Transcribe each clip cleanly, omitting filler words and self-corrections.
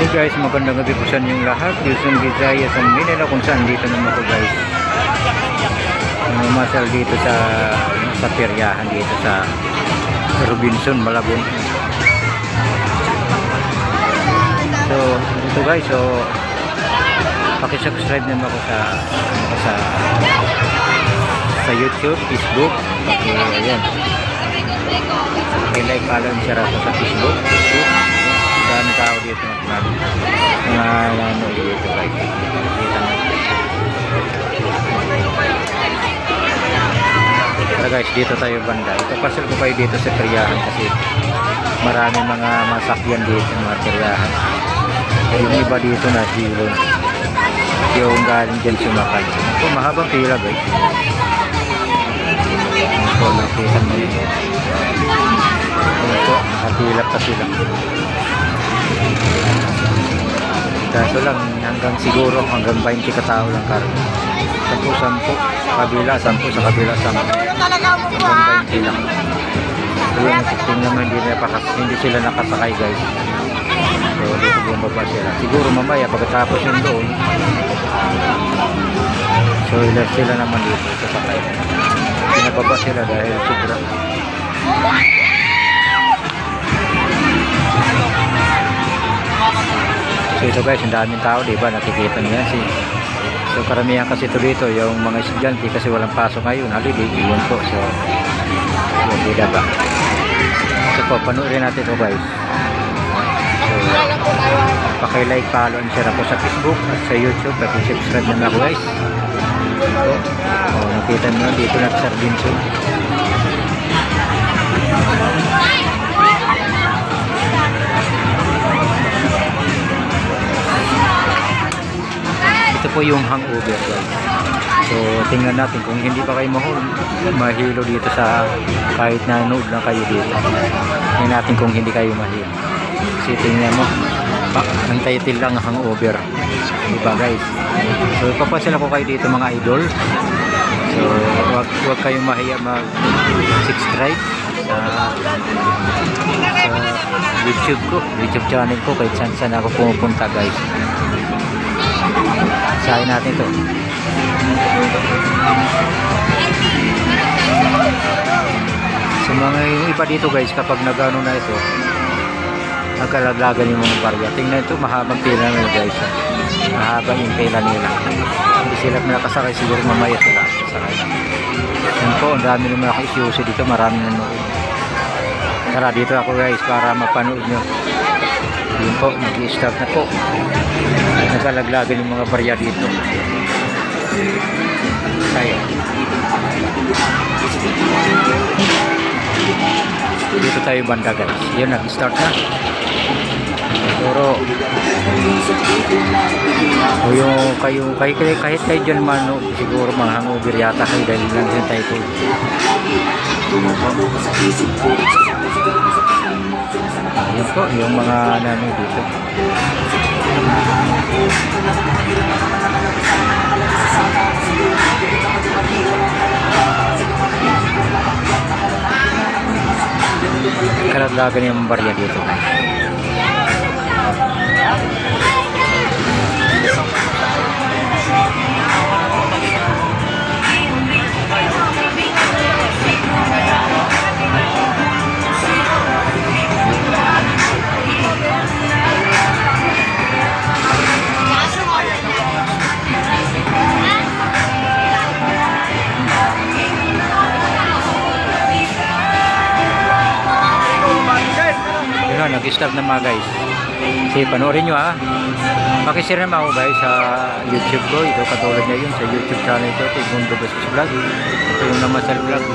Guys, magandang gabi po sa inyong lahat. Luzon, Visayas, ang Mindanao, kung saan dito naman ako guys. Masal dito sa peryahan dito sa Robinson, Malabon. So, ito guys, so paki-subscribe naman ako sa YouTube, Facebook. Ayan. Like, follow, and share ako sa Facebook. Dami tao dito mga ano dito guys. Pero guys, dito tayo banda. Ipapasal ko kayo dito sa peryahan kasi marami mga masakyan dito, mga peryahan. Yung iba dito na silon. Yung galing dyan sumakay. Ito, mahabang pila guys. Ito, nakita mo yun. Ito, nakapila pa sila. Kaso lang siguro hanggang 20 katao lang kargo. 10 sa kabila, 10 sa kabila, 10. Hanggang 20 lang. Ayun, tingnan naman hindi sila nakasakay guys. So dito bumaba sila. Siguro mamaya pagkatapos yung doon. So ilan sila naman dito sasakay. Pinababa sila dahil sobrang. So ito guys, ang daming tao, diba? Nakikita niyo yan. So karamihan kasi ito dito, yung mga estudyante kasi walang pasok ngayon, holiday, yun po. So, yun, diba? So po, panuorin natin ito guys. So, paki-like, follow, and share ako sa Facebook at sa YouTube. Paki-subscribe naman ako guys. So, nakita niyo dito na sa Robinson. Ito po yung hangover guys. So tingnan natin kung hindi pa kayo mahilo dito sa kahit nanood lang kayo dito. Tingnan natin kung hindi kayo mahilo. Kasi tingnan mo, ang title lang hangover. Diba guys? So ipapasala ko kayo dito mga idol. So wag kayong mahiya mag-subscribe sa YouTube channel ko kahit saan ako pumupunta guys. Sahin natin to. So mga yung iba dito guys, kapag nagano na ito, nagkalaglagan yung mga barya. Tingnan ito, mahabang pila nila guys. Mahabang yung pila nila. Hindi sila nakasakay, siguro mamaya sila sasakay. Yan po, ang dami ng mga ka-issues dito, marami nanood. Tara dito ako guys para mapanood nyo. Yun po, nag-i-start na po. Nagkalaglagan yung mga barya dito. Tayo. Dito tayo banda guys. Yun, nag-start na. Pero yung kahit kayo dyan man, siguro mga hangover yata kayo dahil lang din tayo ito. Yun po, yung mga nano dito. Kalaglagan yung barya dito guys. Nag-start na mga guys. Sige, panoorin nyo ha. Pakishare naman ako guys sa YouTube ko. Ito katulad niya yun sa YouTube channel ko. Ito yung Mundo Basis Vlog. Ito yung Namasal Vlog.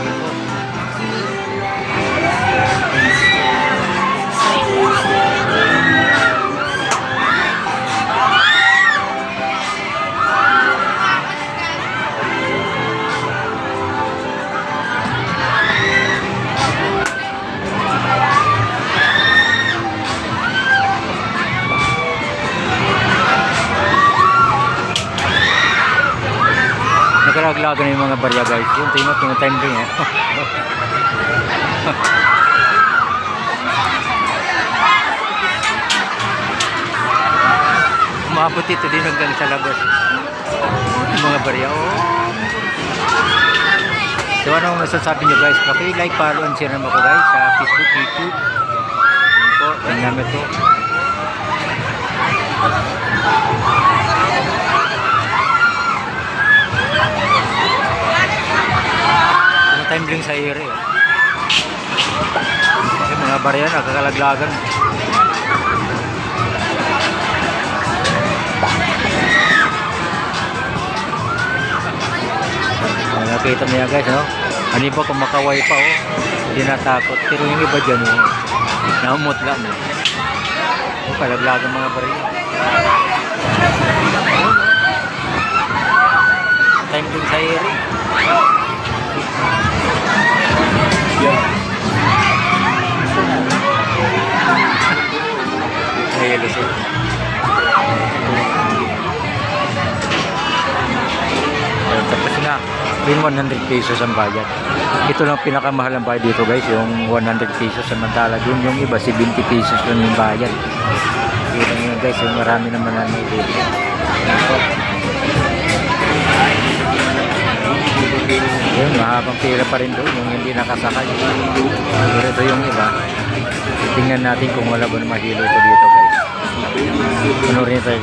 Nakalaglagan yung mga barya guys. Yung tingnan rin eh. Umabot ito din hanggang sa labas. Yung mga barya, oh. So ano masasabi nyo guys? Paki-like, follow, and share naman ko guys sa Facebook, YouTube. Yan po, tingnan namin ito. Time bling sa ere. Yung mga barya nakakalaglagan. Nakita mo yan guys, no? Ano ba kung makaway pa, oh? Hindi natakot. Pero yung iba dyan, oh, naumot lang. Oh, kalaglagan mga barya. Time bling sa ere. Ayun siya. Tapos na, yung 100 pesos ang bayad. Ito lang pinakamahal ang bayad dito guys, yung 100 pesos. Samantala dun yung iba, 70 pesos lang yung bayad. Kita nyo guys, yung marami naman na dito. Yun, mahabang pila pa rin doon yung hindi nakasakay. Pero ito yung iba. Tingnan natin kung wala ba na mahilo ito dito guys. Ano rin tayo,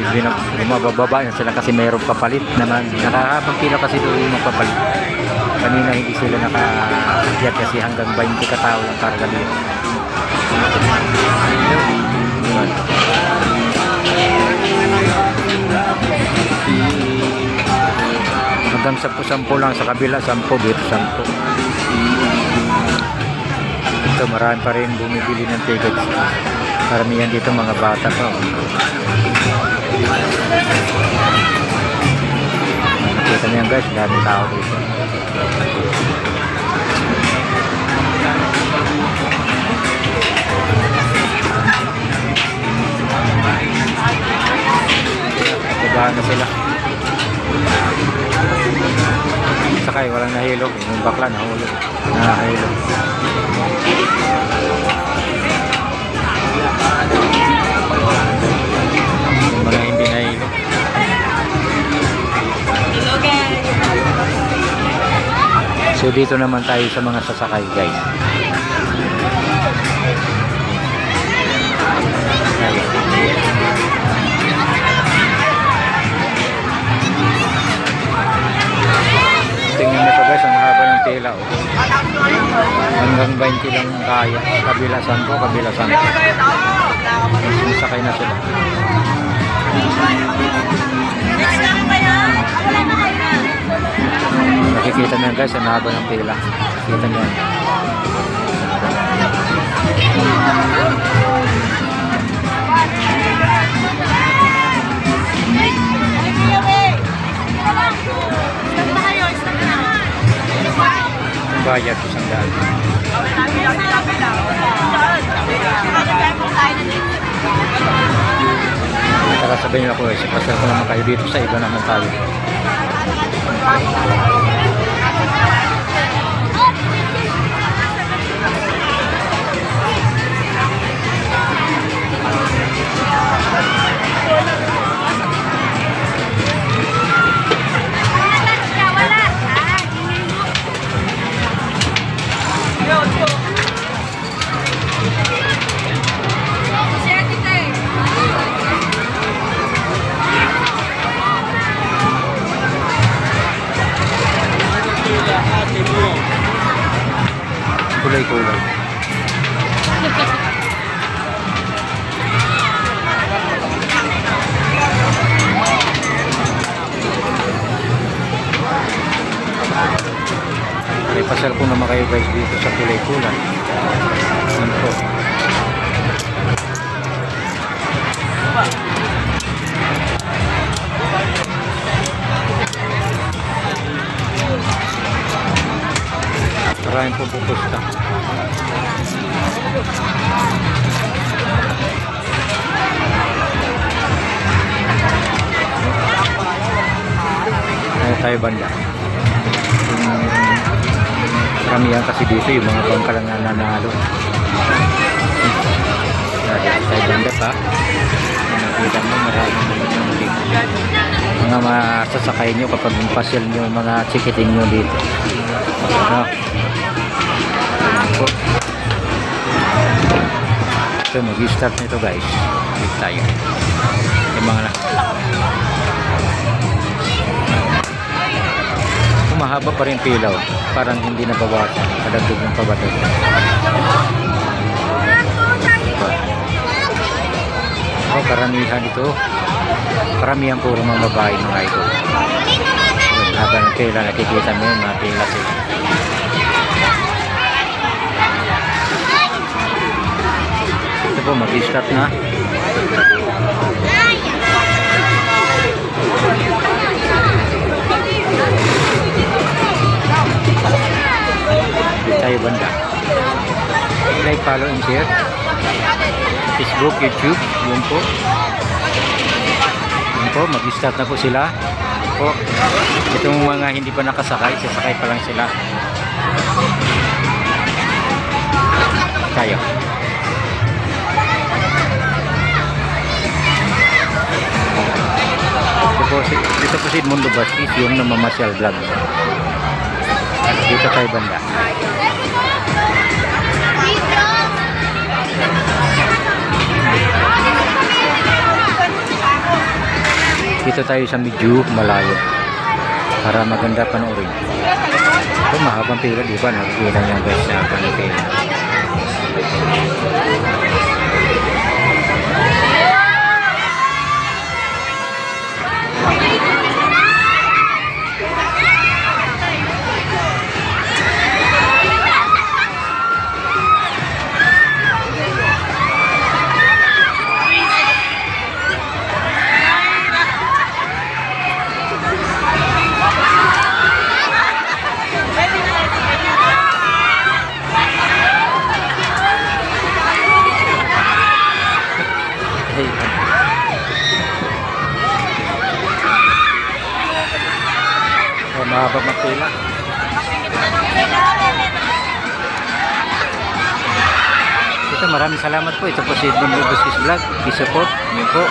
bumababa na sila kasi mayroong papalit naman. Nakahabang pila kasi doon yung magpapalit. Kanina hindi sila nakakyat kasi hanggang 20 katao ang karga dito. Hanggang 10 lang sa kabila, 10 dito 10. Ito marami pa rin bumibili ng tickets. Karamihan dito mga bata pa. Nakita niyo guys, daming tao dito. Nabahan na sila. Sakay, walang nahilo. Yung bakla nahulog. Nahilo. Yung mga hindi nahilo. So dito naman tayo sa mga sasakay guys. Tingnan nito guys, ang haba ng tela, oh. Hanggang 20 lang kaya. Kabila 10, kabila 10. Masakay na sila. Nakikita nyo guys, ang haba ng tela. Nakikita nyo. Bayad ko sang daan. Tara sabihin ako guys, pasal ko naman kayo dito sa iba naman tayo. Kulay-kulay. Pasal ko naman kayo guys dito sa kulay-kulay. Ano po? Maraming po pupusta. Ano tayo banda? Karamihan kasi dito yung mga bangka lang nanalo. Tayo banda pa. Nakita mo maraming mga masasakay nyo kapag pasyal nyo yung mga chikiting nyo dito. No? So mag-start nito guys. Dito tayo. Yung mga mahaba pa rin pilaw, parang hindi nabawasan, kadagdag ng pabato. Oh, karamihan ito, karamihan puro mga babae mga ito. Haba ng pila, nakikita mo yun, mga pila sila. Ito po, mag-start na. Tayo banda. Like, follow, and share. Facebook, YouTube, yun po. Yun po, mag-start na po sila. Po. Itong mga hindi pa nakasakay, sasakay pa lang sila. Tayo. Dito po si Edmundo Bastis, yung namamasyal vlog. Dito tayo banda. Dito tayo sa medyo malayo para maganda panoorin. Ito mahabang pila, di ba? Nakikita niyo guys sa panipila. So, mahaba magpila. Ito, maraming salamat po. Ito po si Edmundo Bastis Vlog. I-support niyo po.